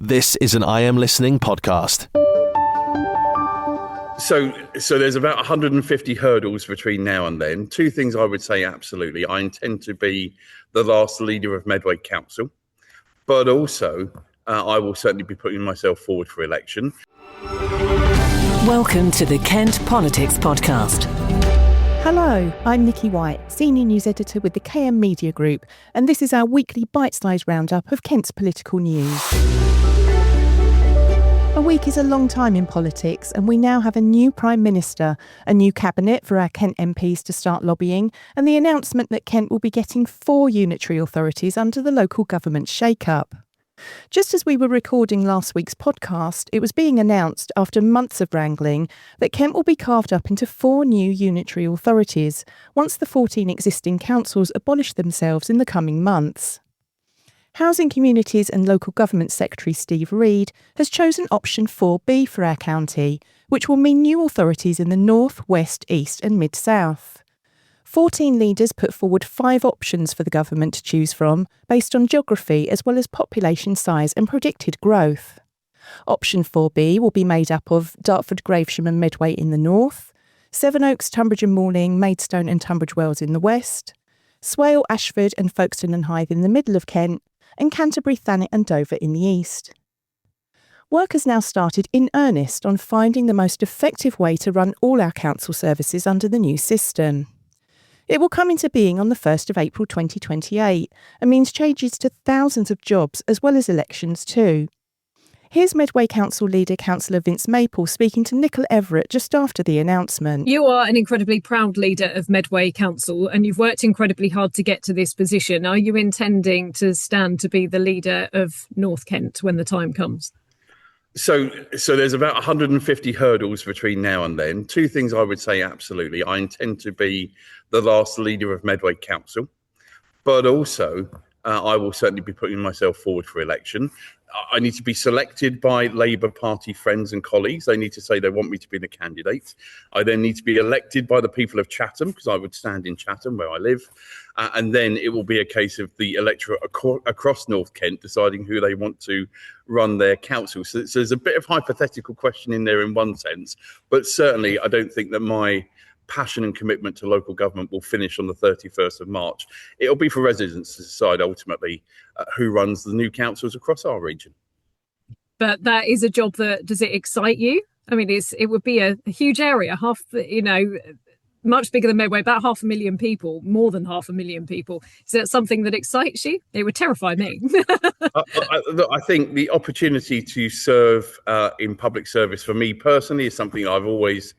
This is an I Am Listening podcast. So there's about 150 hurdles between now and then. Two things I would say absolutely. I intend to be the last leader of Medway Council, but also I will certainly be putting myself forward for election. Welcome to the Kent Politics Podcast. Hello, I'm Nikki White, Senior News Editor with the KM Media Group, and this is our weekly bite-sized roundup of Kent's political news. A week is a long time in politics, and we now have a new Prime Minister, a new cabinet for our Kent MPs to start lobbying, and the announcement that Kent will be getting 4 unitary authorities under the local government shake-up. Just as we were recording last week's podcast, it was being announced after months of wrangling that Kent will be carved up into 4 new unitary authorities once the 14 existing councils abolish themselves in the coming months. Housing, Communities and Local Government Secretary Steve Reid has chosen option 4B for our county, which will mean new authorities in the north, west, east and mid-south. 14 leaders put forward 5 options for the government to choose from, based on geography as well as population size and predicted growth. Option 4B will be made up of Dartford, Gravesend and Medway in the north, Sevenoaks, Tunbridge and Malling, Maidstone and Tunbridge Wells in the west, Swale, Ashford and Folkestone and Hythe in the middle of Kent, and Canterbury, Thanet and Dover in the east. Work has now started in earnest on finding the most effective way to run all our council services under the new system. It will come into being on the 1st of April 2028 and means changes to thousands of jobs as well as elections too. Here's Medway Council leader Councillor Vince Maple speaking to Nicola Everett just after the announcement. You are an incredibly proud leader of Medway Council and you've worked incredibly hard to get to this position. Are you intending to stand to be the leader of North Kent when the time comes? So there's about 150 hurdles between now and then. Two things I would say absolutely. I intend to be the last leader of Medway Council, but also I will certainly be putting myself forward for election. I need to be selected by Labour Party friends and colleagues. They need to say they want me to be the candidate. I then need to be elected by the people of Chatham, because I would stand in Chatham where I live. And then it will be a case of the electorate across North Kent deciding who they want to run their council. So there's a bit of hypothetical question in there in one sense, but certainly I don't think that my passion and commitment to local government will finish on the 31st of March. It'll be for residents to decide ultimately who runs the new councils across our region. But that is a job that, does it excite you? I mean, it would be a huge area, much bigger than Medway, about 500,000 people, more than 500,000 people. Is that something that excites you? It would terrify me. I think the opportunity to serve in public service for me personally is something I've always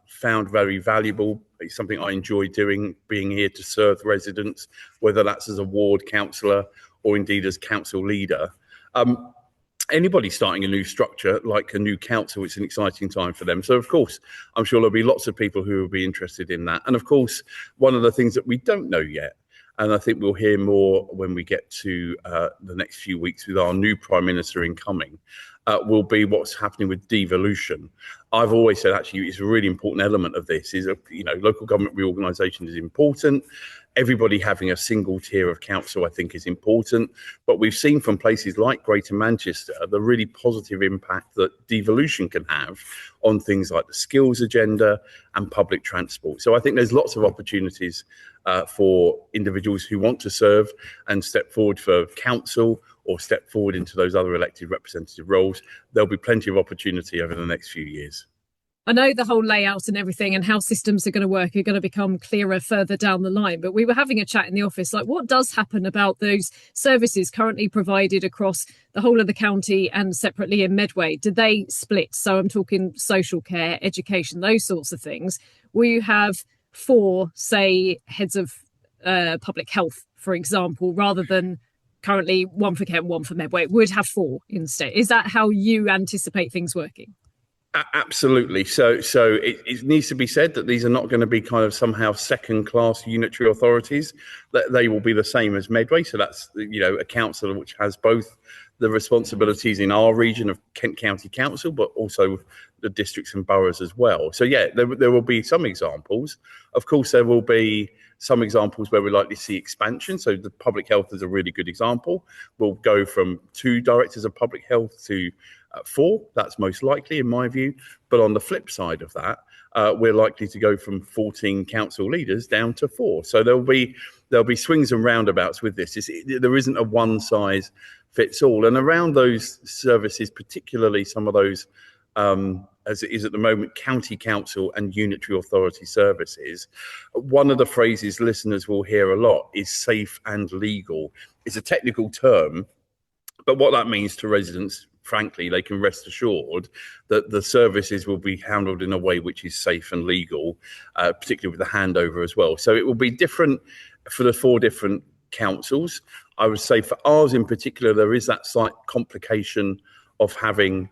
found very valuable. It's something I enjoy doing, being here to serve residents, whether that's as a ward councillor or indeed as council leader. Anybody starting a new structure, like a new council, it's an exciting time for them. So, of course, I'm sure there'll be lots of people who will be interested in that. And, of course, one of the things that we don't know yet, and I think we'll hear more when we get to the next few weeks with our new Prime Minister incoming, will be what's happening with devolution. I've always said, actually, it's a really important element of this is, local government reorganisation is important. Everybody having a single tier of council, I think, is important. But we've seen from places like Greater Manchester the really positive impact that devolution can have on things like the skills agenda and public transport. So I think there's lots of opportunities for individuals who want to serve and step forward for council or step forward into those other elected representative roles. There'll be plenty of opportunity over the next few years. I know the whole layout and everything and how systems are going to work are going to become clearer further down the line. But we were having a chat in the office, like what does happen about those services currently provided across the whole of the county and separately in Medway? Do they split? So I'm talking social care, education, those sorts of things. Will you have 4, say, heads of public health, for example, rather than currently 1 for Kent, 1 for Medway? Would have 4 instead. Is that how you anticipate things working? Absolutely. So it needs to be said that these are not going to be kind of somehow second-class unitary authorities. That they will be the same as Medway. So that's, a council which has both the responsibilities in our region of Kent County Council, but also the districts and boroughs as well. So yeah, there will be some examples. Of course, there will be some examples where we're likely to see expansion. So the public health is a really good example. We'll go from 2 directors of public health to 4. That's most likely in my view. But on the flip side of that, we're likely to go from 14 council leaders down to 4. So there'll be swings and roundabouts with this. There isn't a one size fits all. And around those services, particularly some of those, as it is at the moment, county council and unitary authority services, one of the phrases listeners will hear a lot is safe and legal. It's a technical term, but what that means to residents, frankly, they can rest assured that the services will be handled in a way which is safe and legal, particularly with the handover as well. So it will be different for the 4 different councils. I would say for ours in particular, there is that slight complication of having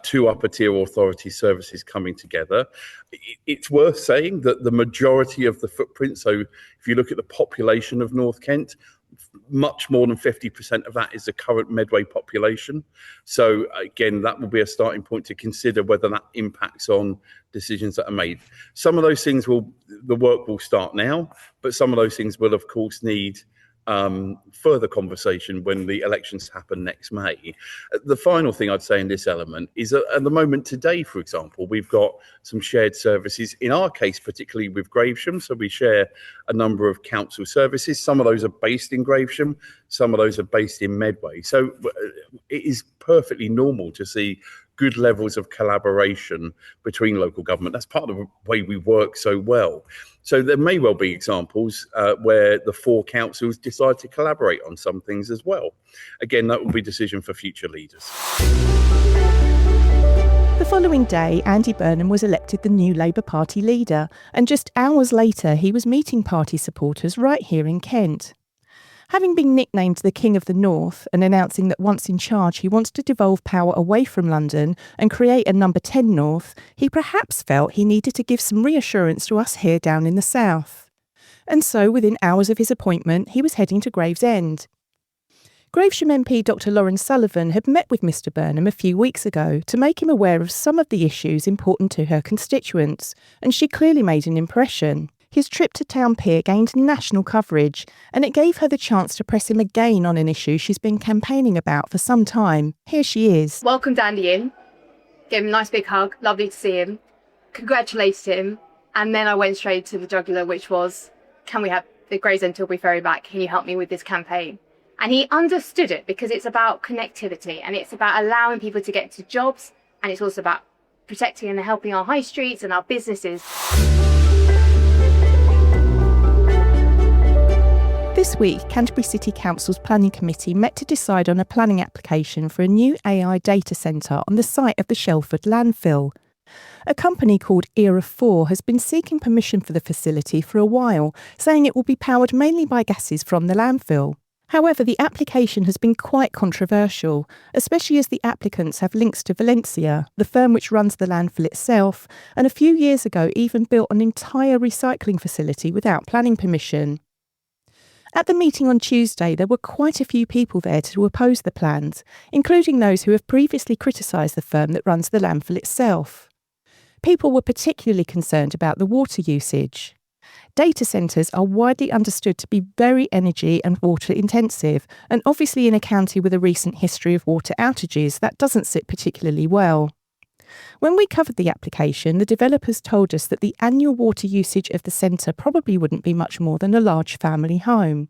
2 upper tier authority services coming together. It's worth saying that the majority of the footprint, so if you look at the population of North Kent, much more than 50% of that is the current Medway population. So again, that will be a starting point to consider whether that impacts on decisions that are made. Some of those things the work will start now, but some of those things will of course need further conversation when the elections happen next May. The final thing I'd say in this element is that at the moment today, for example, we've got some shared services, in our case, particularly with Gravesend. So we share a number of council services. Some of those are based in Gravesend, some of those are based in Medway. So it is perfectly normal to see good levels of collaboration between local government. That's part of the way we work so well. So there may well be examples where the 4 councils decide to collaborate on some things as well. Again, that will be a decision for future leaders. The following day, Andy Burnham was elected the new Labour Party leader, and just hours later he was meeting party supporters right here in Kent. Having been nicknamed the King of the North and announcing that once in charge he wants to devolve power away from London and create a number 10 North, he perhaps felt he needed to give some reassurance to us here down in the south. And so within hours of his appointment, he was heading to Gravesend. Gravesham MP Dr Lauren Sullivan had met with Mr Burnham a few weeks ago to make him aware of some of the issues important to her constituents, and she clearly made an impression. His trip to Town Pier gained national coverage, and it gave her the chance to press him again on an issue she's been campaigning about for some time. Here she is. Welcomed Andy in, gave him a nice big hug, lovely to see him, congratulated him, and then I went straight to the jugular, which was, can we have the Gravesend Tilbury ferry back? Can you help me with this campaign? And he understood it because it's about connectivity and it's about allowing people to get to jobs, and it's also about protecting and helping our high streets and our businesses. This week, Canterbury City Council's Planning Committee met to decide on a planning application for a new AI data centre on the site of the Shelford landfill. A company called Era4 has been seeking permission for the facility for a while, saying it will be powered mainly by gases from the landfill. However, the application has been quite controversial, especially as the applicants have links to Valencia, the firm which runs the landfill itself, and a few years ago even built an entire recycling facility without planning permission. At the meeting on Tuesday, there were quite a few people there to oppose the plans, including those who have previously criticised the firm that runs the landfill itself. People were particularly concerned about the water usage. Data centres are widely understood to be very energy and water intensive, and obviously in a county with a recent history of water outages, that doesn't sit particularly well. When we covered the application, the developers told us that the annual water usage of the centre probably wouldn't be much more than a large family home.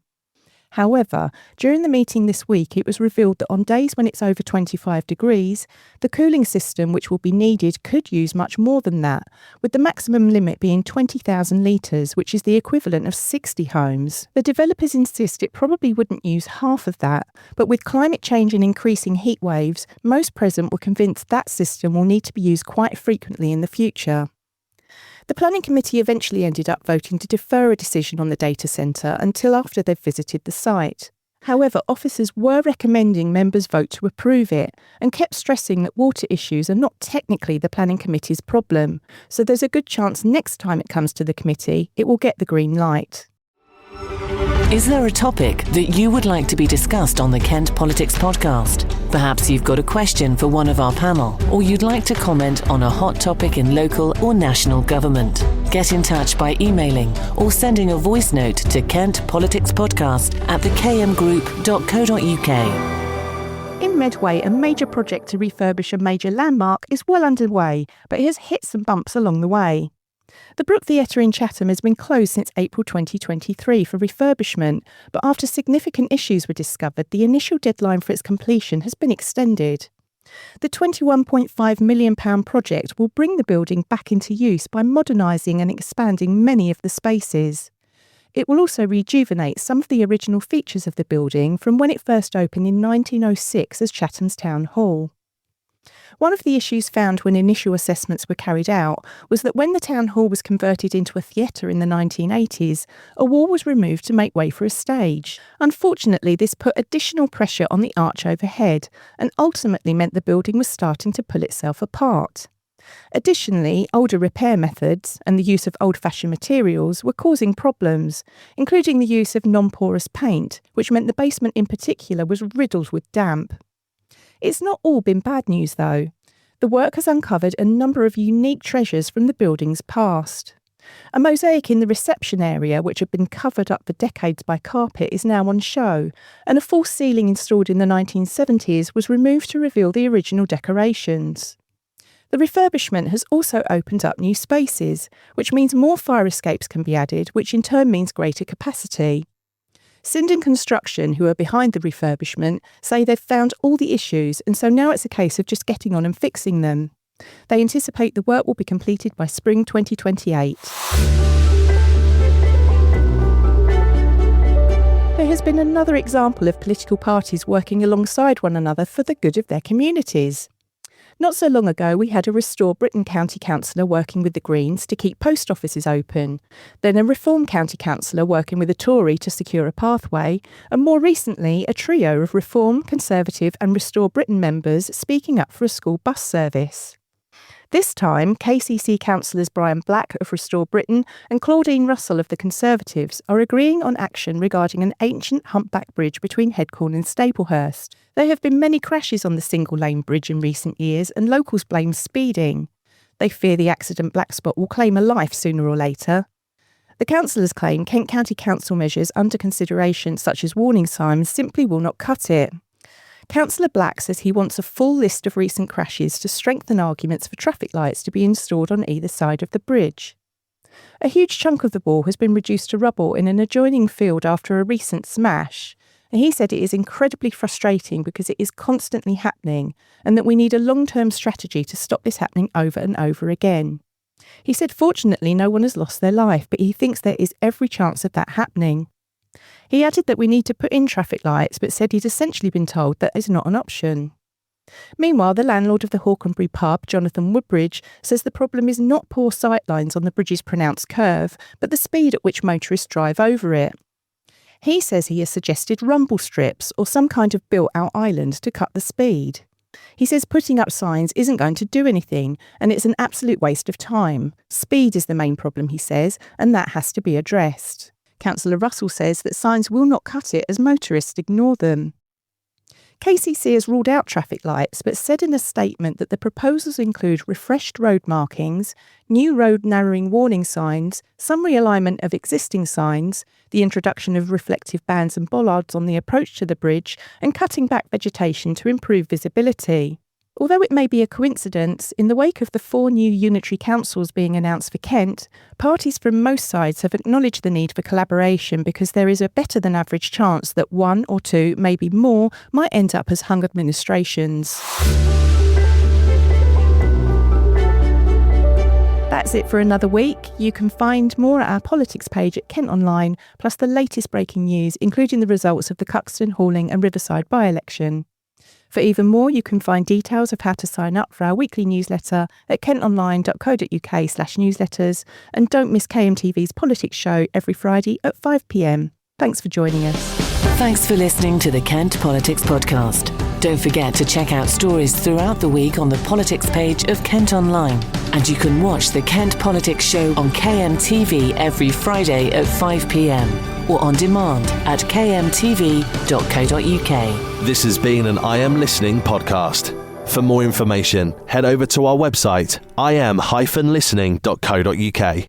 However, during the meeting this week, it was revealed that on days when it's over 25 degrees, the cooling system which will be needed could use much more than that, with the maximum limit being 20,000 litres, which is the equivalent of 60 homes. The developers insist it probably wouldn't use half of that, but with climate change and increasing heat waves, most present were convinced that system will need to be used quite frequently in the future. The Planning Committee eventually ended up voting to defer a decision on the data centre until after they've visited the site. However, officers were recommending members vote to approve it and kept stressing that water issues are not technically the Planning Committee's problem, so there's a good chance next time it comes to the committee, it will get the green light. Is there a topic that you would like to be discussed on the Kent Politics podcast? Perhaps you've got a question for one of our panel, or you'd like to comment on a hot topic in local or national government. Get in touch by emailing or sending a voice note to kentpoliticspodcast@thekmgroup.co.uk. In Medway, a major project to refurbish a major landmark is well underway, but it has hit some bumps along the way. The Brook Theatre in Chatham has been closed since April 2023 for refurbishment, but after significant issues were discovered, the initial deadline for its completion has been extended. The £21.5 million project will bring the building back into use by modernising and expanding many of the spaces. It will also rejuvenate some of the original features of the building from when it first opened in 1906 as Chatham's Town Hall. One of the issues found when initial assessments were carried out was that when the town hall was converted into a theatre in the 1980s, a wall was removed to make way for a stage. Unfortunately, this put additional pressure on the arch overhead and ultimately meant the building was starting to pull itself apart. Additionally, older repair methods and the use of old-fashioned materials were causing problems, including the use of non-porous paint, which meant the basement in particular was riddled with damp. It's not all been bad news, though. The work has uncovered a number of unique treasures from the building's past. A mosaic in the reception area, which had been covered up for decades by carpet, is now on show, and a false ceiling installed in the 1970s was removed to reveal the original decorations. The refurbishment has also opened up new spaces, which means more fire escapes can be added, which in turn means greater capacity. Sindon Construction, who are behind the refurbishment, say they've found all the issues, and so now it's a case of just getting on and fixing them. They anticipate the work will be completed by spring 2028. There has been another example of political parties working alongside one another for the good of their communities. Not so long ago, we had a Restore Britain County Councillor working with the Greens to keep post offices open, then a Reform County Councillor working with a Tory to secure a pathway, and more recently, a trio of Reform, Conservative and Restore Britain members speaking up for a school bus service. This time, KCC councillors Brian Black of Restore Britain and Claudine Russell of the Conservatives are agreeing on action regarding an ancient humpback bridge between Headcorn and Staplehurst. There have been many crashes on the single-lane bridge in recent years, and locals blame speeding. They fear the accident black spot will claim a life sooner or later. The councillors claim Kent County Council measures under consideration, such as warning signs, simply will not cut it. Councillor Black says he wants a full list of recent crashes to strengthen arguments for traffic lights to be installed on either side of the bridge. A huge chunk of the wall has been reduced to rubble in an adjoining field after a recent smash, and he said it is incredibly frustrating because it is constantly happening and that we need a long-term strategy to stop this happening over and over again. He said fortunately no one has lost their life, but he thinks there is every chance of that happening. He added that we need to put in traffic lights, but said he'd essentially been told that is not an option. Meanwhile, the landlord of the Hawkenbury pub, Jonathan Woodbridge, says the problem is not poor sightlines on the bridge's pronounced curve, but the speed at which motorists drive over it. He says he has suggested rumble strips or some kind of built-out island to cut the speed. He says putting up signs isn't going to do anything, and it's an absolute waste of time. Speed is the main problem, he says, and that has to be addressed. Councillor Russell says that signs will not cut it as motorists ignore them. KCC has ruled out traffic lights, but said in a statement that the proposals include refreshed road markings, new road narrowing warning signs, some realignment of existing signs, the introduction of reflective bands and bollards on the approach to the bridge, and cutting back vegetation to improve visibility. Although it may be a coincidence, in the wake of the 4 new unitary councils being announced for Kent, parties from most sides have acknowledged the need for collaboration because there is a better than average chance that 1 or 2, maybe more, might end up as hung administrations. That's it for another week. You can find more at our politics page at Kent Online, plus the latest breaking news, including the results of the Cuxton, Halling and Riverside by-election. For even more, you can find details of how to sign up for our weekly newsletter at kentonline.co.uk/newsletters, and don't miss KMTV's Politics Show every Friday at 5 p.m. Thanks for joining us. Thanks for listening to the Kent Politics Podcast. Don't forget to check out stories throughout the week on the politics page of Kent Online. And you can watch the Kent Politics Show on KMTV every Friday at 5 p.m. or on demand at kmtv.co.uk. This has been an I Am Listening podcast. For more information, head over to our website, im-listening.co.uk.